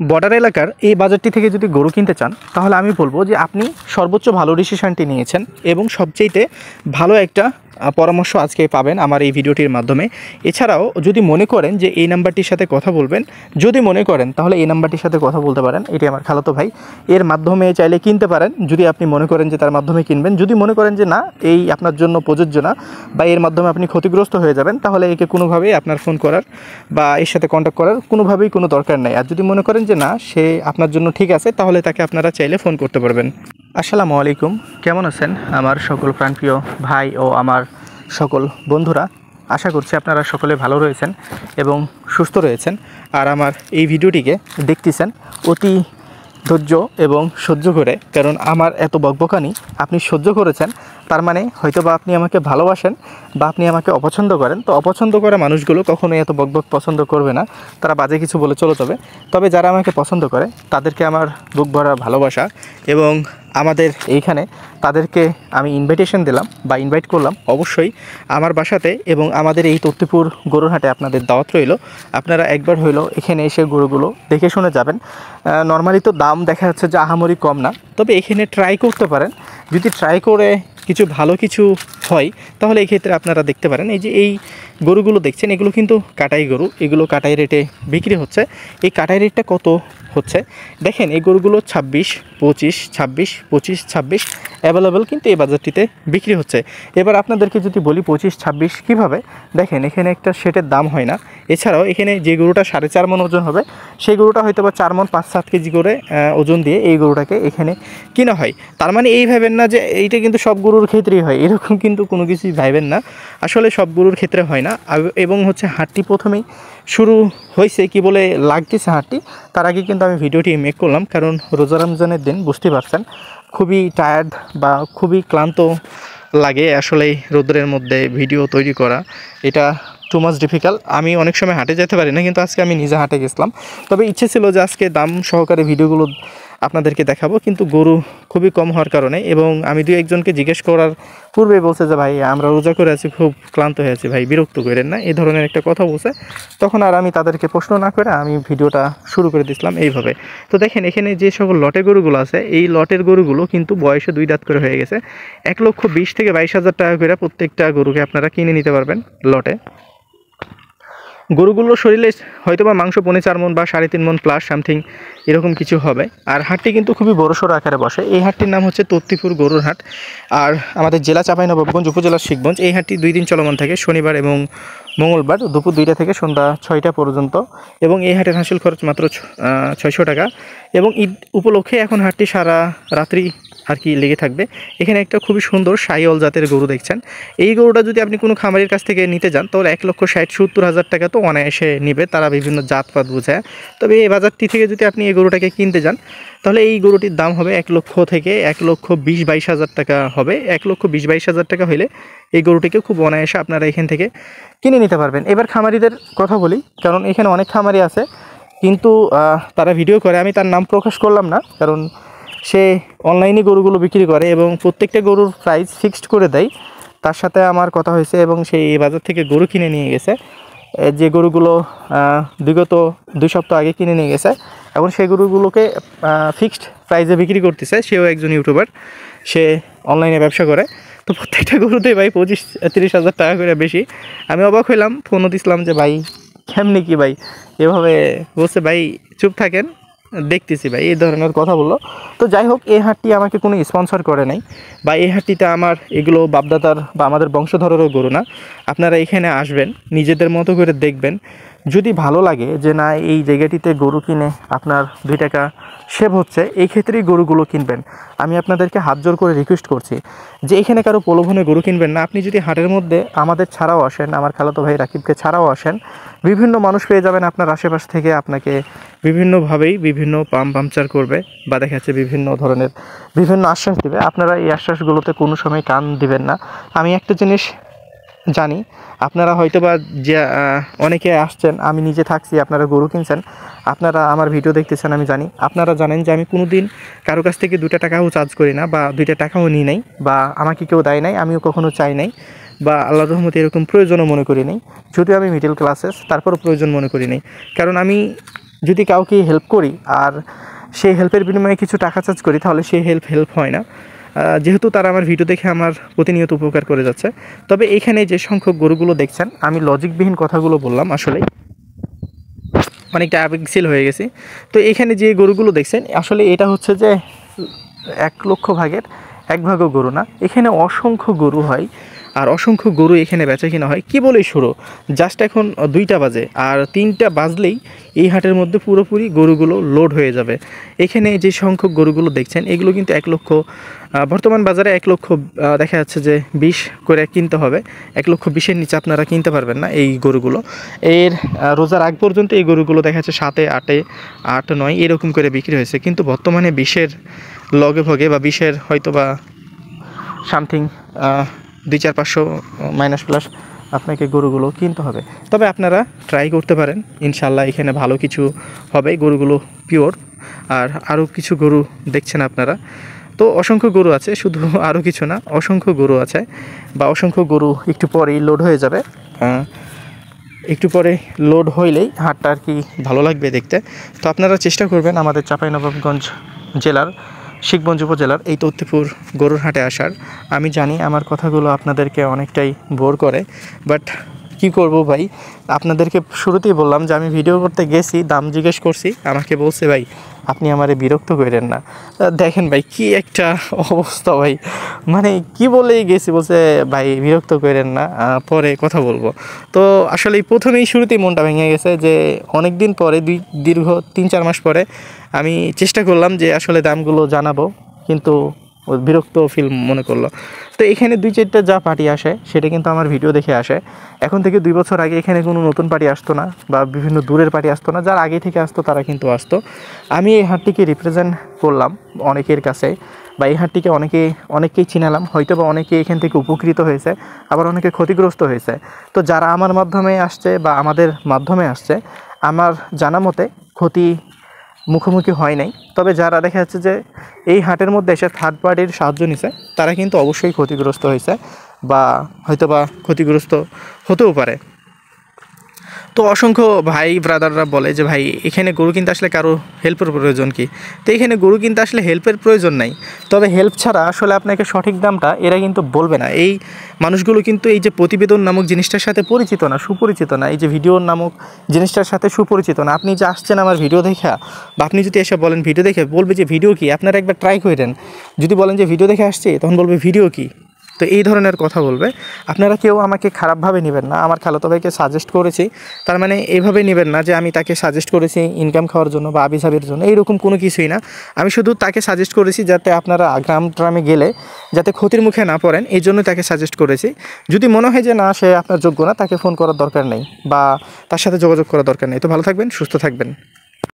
Border এলাকার এই বাজারটি থেকে যদি গরু কিনতে চান তাহলে আমি বলবো যে আপনি সর্বোচ্চ ভালো ডিসিশনটি নিয়েছেন এবং সবচেয়ে ভালো একটা পরামর্শ আজকে পাবেন আমার এই ভিডিওটির মাধ্যমে। এছাড়াও যদি মনে করেন যে এই নাম্বারটির সাথে কথা বলবেন, যদি মনে করেন তাহলে এই নাম্বারটির সাথে কথা বলতে পারেন। এটি আমার খালাতো ভাই, এর মাধ্যমে চাইলে কিনতে পারেন যদি আপনি মনে করেন যে তার মাধ্যমে কিনবেন। যদি মনে করেন যে না, এই আপনার জন্য প্রযোজ্য না বা এর মাধ্যমে আপনি ক্ষতিগ্রস্ত হয়ে যাবেন, তাহলে একে কোনোভাবেই আপনার ফোন করার বা এর সাথে কন্ট্যাক্ট করার কোনোভাবেই কোনো দরকার নেই। আর যদি মনে করেন যে না, সে আপনার জন্য ঠিক আছে, তাহলে তাকে আপনারা চাইলে ফোন করতে পারবেন। আসসালামু আলাইকুম, কেমন আছেন আমার সকল প্রাণপ্রিয় ভাই ও আমার সকল বন্ধুরা? আশা করছি আপনারা সকলে ভালো রয়েছেন এবং সুস্থ রয়েছেন। আর আমার এই ভিডিওটিকে দেখতেছেন অতি ধৈর্য এবং সহ্য করে, কারণ আমার এত বকবকানি আপনি সহ্য করেছেন, তার মানে হয়তো বা আপনি আমাকে ভালোবাসেন বা আপনি আমাকে অপছন্দ করেন। তো অপছন্দ করা মানুষগুলো কখনোই এত বকবক পছন্দ করবে না, তারা বাজে কিছু বলে চলে যাবে। তবে যারা আমাকে পছন্দ করে তাদেরকে আমার বুক ভরা ভালোবাসা। এবং আমাদের এইখানে তাদেরকে আমি ইনভাইটেশন দিলাম বা ইনভাইট করলাম অবশ্যই আমার বাসাতে, এবং আমাদের এই তত্ত্বপুর গরুর হাটে আপনাদের দাওয়াত রইল। আপনারা একবার হইলো এখানে এসে গরুগুলো দেখে শুনে যাবেন। নর্মালি তো দাম দেখা যাচ্ছে যে আহামরি কম না, তবে এখানে ট্রাই করতে পারেন। যদি ট্রাই করে কিছু ভালো কিছু হয় তাহলে এই ক্ষেত্রে আপনারা দেখতে পারেন। এই যে এই গরুগুলো দেখছেন, এগুলো কিন্তু কাটাই গরু, এগুলো কাটাই রেটে বিক্রি হচ্ছে। এই কাটাই রেটটা কত হচ্ছে দেখেন, এই গরুগুলো 26, 25, 26, 25, 26 অ্যাভেলেবেল কিন্তু এই বাজারটিতে বিক্রি হচ্ছে। এবার আপনাদেরকে যদি বলি 25, 26 কীভাবে, দেখেন এখানে একটা সেটের দাম হয় না। এছাড়াও এখানে যে গরুটা 4.5 মণ ওজন হবে, সেই গরুটা হয়তো বা 4 মণ 5-7 কেজি করে ওজন দিয়ে এই গরুটাকে এখানে কেনা হয়। তার মানে এই ভাবেন না যে এইটা কিন্তু সব গরুর ক্ষেত্রেই হয়, এরকম কিন্তু কোনো কিছুই ভাবেন না। আসলে সব গরুর ক্ষেত্রে হয় না। এবং হচ্ছে হাটটি প্রথমেই শুরু হয়েছে কি বলে লাগতেছে হাটটি, তার আগে কিন্তু আমি ভিডিওটি মেক করলাম, কারণ রোজা রমজানের দিন, বুঝতে পারছেন খুবই টায়ার্ড বা খুবই ক্লান্ত লাগে আসলে রোদ্রের মধ্যে ভিডিও তৈরি করা। এটা টু মাচ ডিফিকাল্ট। আমি অনেক সময় হাটে যেতে পারি না, কিন্তু আজকে আমি নিজে হাটে গেছিলাম। তবে ইচ্ছে ছিল যে আজকে দাম সহকারে ভিডিওগুলো আপনাদেরকে দেখাবো, কিন্তু গরু খুবই কম হওয়ার কারণে, এবং আমি দুই একজনকে জিজ্ঞেস করার পূর্বে বলছে যে ভাই আমরা রোজা করে আছি, খুব ক্লান্ত হয়ে আছি ভাই, বিরক্ত করেন না, এই ধরনের একটা কথা বলছে। তখন আর আমি তাদেরকে প্রশ্ন না করে আমি ভিডিওটা শুরু করে দিয়েছিলাম এইভাবে। তো দেখেন এখানে যে সকল লটে গরুগুলো আছে, এই লটের গরুগুলো কিন্তু বয়সে 2 দাঁত করে হয়ে গেছে। 1,20,000 থেকে 22,000 টাকা করে প্রত্যেকটা গরুকে আপনারা কিনে নিতে পারবেন লটে। গরুগুলোর শরীরে হয়তো বা মাংস 4.5 মণ বা 3.5 মণ প্লাস সামথিং এরকম কিছু হবে। আর হাটটি কিন্তু খুবই বড়সড় আকারে বসে। এই হাটটির নাম হচ্ছে তত্ত্বপুর গরুর হাট, আর আমাদের জেলা চাঁপাইনবাবগঞ্জ, উপজেলার শিখগঞ্জ। এই হাটটি 2 দিন চলমান থাকে, শনিবার এবং মঙ্গলবার দুপুর 2টা থেকে সন্ধ্যা 6টা পর্যন্ত। এবং এই হাটের হাসিল খরচ মাত্র 600 টাকা। এবং ঈদ উপলক্ষে এখন হাটটি সারা রাত্রি আর কি লেগে থাকবে। এখানে একটা খুবই সুন্দর শাহিওয়াল জাতের গরু দেখছেন। এই গরুটা যদি আপনি কোনো খামারের কাছ থেকে নিতে যান তাহলে 1,60,70,000 টাকা তো অনায়াসে নেবে, তারা বিভিন্ন জাতপাত বোঝায়। তবে এই বাজারটি থেকে যদি আপনি এই গরুটাকে কিনতে যান তাহলে এই গরুটির দাম হবে 1 লক্ষ থেকে 1,20,000-22,000 টাকা হবে। 1,20,000-22,000 টাকা হলে এই গরুটিকে খুব অনায়াসে আপনারা এখান থেকে কিনে নিতে পারবেন। এবার খামারিদের কথা বলি, কারণ এখানে অনেক খামারি আছে কিন্তু তারা ভিডিও করে, আমি তার নাম প্রকাশ করলাম না, কারণ সে অনলাইনে গরুগুলো বিক্রি করে এবং প্রত্যেকটা গরুর প্রাইস ফিক্সড করে দেয়। তার সাথে আমার কথা হয়েছে এবং সেই এই বাজার থেকে গরু কিনে নিয়ে গেছে। যে গরুগুলো বিগত 2 সপ্তাহ আগে কিনে নিয়ে গেছে, এখন সেই গরুগুলোকে ফিক্সড প্রাইসে বিক্রি করতেছে। সেও একজন ইউটিউবার, সে অনলাইনে ব্যবসা করে। তো প্রত্যেকটা গরুতেই ভাই 25-30,000 টাকা করে বেশি। আমি অবাক হইলাম, ফোনও দিছিলাম যে ভাই কেমনি কি ভাই এভাবে বলছে, ভাই চুপ থাকেন দেখতেছি ভাই, এই ধরনের কথা বললো। তো যাই হোক, এই হাটটি আমাকে কোনো স্পন্সর করে নাই, বা এই হাটটিতে আমার এগুলো বাপদাদার বা আমাদের বংশধরেরও গরু না। আপনারা এখানে আসবেন, নিজেদের মতো করে দেখবেন, যদি ভালো লাগে যে না এই জায়গাটিতে গরু কিনে আপনার 2 টাকা সেভ হচ্ছে, এই ক্ষেত্রেই গরুগুলো কিনবেন। আমি আপনাদেরকে হাত জোর করে রিকোয়েস্ট করছি যে এখানে কারো প্রলোভনে গরু কিনবেন না। আপনি যদি হাটের মধ্যে আমাদের ছাড়াও আসেন, আমার খালাতো ভাই রাকিবকে ছাড়াও আসেন, বিভিন্ন মানুষ পেয়ে যাবেন আপনার আশেপাশ থেকে, আপনাকে বিভিন্নভাবেই বিভিন্ন পাংচার করবে বা দেখা যাচ্ছে বিভিন্ন ধরনের বিভিন্ন আশ্বাস দেবে। আপনারা এই আশ্বাসগুলোতে কোনো সময় কান দিবেন না। আমি একটা জিনিস জানি, আপনারা হয়তো বা যে অনেকে আসছেন, আমি নিজে থাকছি, আপনারা গরু কিনছেন, আপনারা আমার ভিডিও দেখতেছেন, আমি জানি। আপনারা জানেন যে আমি কোনো দিন কারো কাছ থেকে 2 টাকাও চার্জ করি না, বা 2 টাকাও নিই নাই, বা আমাকে কেউ দেয় নাই, আমিও কখনো চাই নাই, বা আল্লাহর রহমতে এরকম প্রয়োজনও মনে করি নাই। যদিও আমি মিডল ক্লাসেস, তারপরও প্রয়োজন মনে করি নাই। কারণ আমি যদি কাউকে হেল্প করি আর সেই হেল্পের বিনিময়ে কিছু টাকা চার্জ করি, তাহলে সেই হেল্প হয় না, যেহেতু তারা আমার ভিডিও দেখে আমার প্রতিনিয়ত উপকার করে যাচ্ছে। তবে এইখানে যে সংখ্যক গরুগুলো দেখছেন, আমি লজিকবিহীন কথাগুলো বললাম, আসলে অনেকটা আবেগশীল হয়ে গেছি। তো এখানে যে গরুগুলো দেখছেন, আসলে এটা হচ্ছে যে 1,00,000 ভাগের 1 ভাগও গরু না, এখানে অসংখ্য গরু হয়। আর অসংখ্য গরু এখানে বেচা কিনা হয়। কী বলেই শুরু, জাস্ট এখন 2টা বাজে, আর 3টা বাজলেই এই হাটের মধ্যে পুরোপুরি গরুগুলো লোড হয়ে যাবে। এখানে যে সংখ্যক গরুগুলো দেখছেন, এগুলো কিন্তু 1,00,000, বর্তমান বাজারে 1,00,000 দেখা যাচ্ছে যে 20 করে কিনতে হবে। 1,20,000 নিচে আপনারা কিনতে পারবেন না এই গরুগুলো। এর রোজার আগ পর্যন্ত এই গরুগুলো দেখা যাচ্ছে 7, 8, 9 এরকম করে বিক্রি হয়েছে, কিন্তু বর্তমানে 20-এর লগে ভগে বা 20-এর হয়তো বা সামথিং 200-400 মাইনাস প্লাস আপনাকে গরুগুলো কিনতে হবে। তবে আপনারা ট্রাই করতে পারেন, ইনশাল্লাহ এখানে ভালো কিছু হবে। গরুগুলো পিওর। আর আরও কিছু গরু দেখছেন আপনারা, তো অসংখ্য গরু আছে, শুধু আরও কিছু না, অসংখ্য গরু আছে, বা অসংখ্য গরু একটু পরেই লোড হয়ে যাবে। একটু পরে লোড হইলেই হাটটা আর কি ভালো লাগবে দেখতে। তো আপনারা চেষ্টা করবেন আমাদের চাঁপাইনবাবগঞ্জ জেলার শিখগঞ্জ উপজেলার এই তথ্যপুর গরুর হাটে আসার। আমি জানি আমার কথাগুলো আপনাদেরকে অনেকটাই বোর করে, বাট কি করব ভাই, আপনাদেরকে শুরুতেই বললাম যে আমি ভিডিও করতে গেছি, দাম জিজ্ঞেস করছি, আমাকে বলছে ভাই আপনি আমারে বিরক্ত করেন না। দেখেন ভাই কি একটা অবস্থা ভাই, মানে কি বলেই গেছি, বলছে ভাই বিরক্ত করেন না, পরে কথা বলবো। তো আসলে প্রথমেই শুরুতেই মনটা ভেঙে গেছে যে অনেক দিন পরে, দীর্ঘ 3-4 মাস পরে আমি চেষ্টা করলাম যে আসলে দামগুলো জানাবো, কিন্তু বিরক্ত ফিল মনে করলো। তো এখানে 2-4টা যা পার্টি আসে সেটা কিন্তু আমার ভিডিও দেখে আসে। এখন থেকে 2 বছর আগে এখানে কোনো নতুন পার্টি আসতো না, বা বিভিন্ন দূরের পার্টি আসতো না। যারা আগে থেকে আসতো তারা কিন্তু আসতো। আমি এই হাটটিকে রিপ্রেজেন্ট করলাম অনেকের কাছে, বা এই হাটটিকে অনেককেই চিনালাম, হয়তো বা অনেকে এখান থেকে উপকৃত হয়েছে, আবার অনেকে ক্ষতিগ্রস্ত হয়েছে। তো যারা আমার মাধ্যমে আসছে বা আমাদের মাধ্যমে আসছে, আমার জানা মতে ক্ষতি মুখোমুখি হয় নাই। তবে যারা দেখা যাচ্ছে যে এই হাটের মধ্যে এসে থার্ড পার্টির সাহায্য নিছে, তারা কিন্তু অবশ্যই ক্ষতিগ্রস্ত হয়েছে, বা হয়তো বা ক্ষতিগ্রস্ত হতেও পারে। তো অসংখ্য ভাই ব্রাদাররা বলে যে ভাই এখানে গরু কিনতে আসলে কারো হেল্পের প্রয়োজন কি? তো এখানে গরু কিনতে আসলে হেল্পের প্রয়োজন নাই, তবে হেল্প ছাড়া আসলে আপনাকে সঠিক দামটা এরা কিন্তু বলবে না। এই মানুষগুলো কিন্তু এই যে প্রতিবেদন নামক জিনিসটার সাথে পরিচিত না, সুপরিচিত না, এই যে ভিডিও নামক জিনিসটার সাথে সুপরিচিত না। আপনি যে আসছেন আমার ভিডিও দেখা, বা আপনি যদি এসে বলেন ভিডিও দেখে, বলবে যে ভিডিও কি, আপনারা একবার ট্রাই করেন। যদি বলেন যে ভিডিও দেখে আসছি, তখন বলবে ভিডিও কি। তো এই ধরনের কথা বলবে। আপনারা কেউ আমাকে খারাপভাবে নেবেন না, আমার খালাতো ভাইকে সাজেস্ট করেছি, তার মানে এইভাবে নেবেন না যে আমি তাকে সাজেস্ট করেছি ইনকাম খাওয়ার জন্য বা আবিসাবের জন্য, এইরকম কোনো কিছুই না। আমি শুধু তাকে সাজেস্ট করেছি যাতে আপনারা গ্রামে গেলে যাতে ক্ষতির মুখে না পড়েন, এই জন্য তাকে সাজেস্ট করেছি। যদি মনে হয় যে না সে আপনার যোগ্য না, তাকে ফোন করার দরকার নেই, বা তার সাথে যোগাযোগ করার দরকার নেই। তো ভালো থাকবেন, সুস্থ থাকবেন।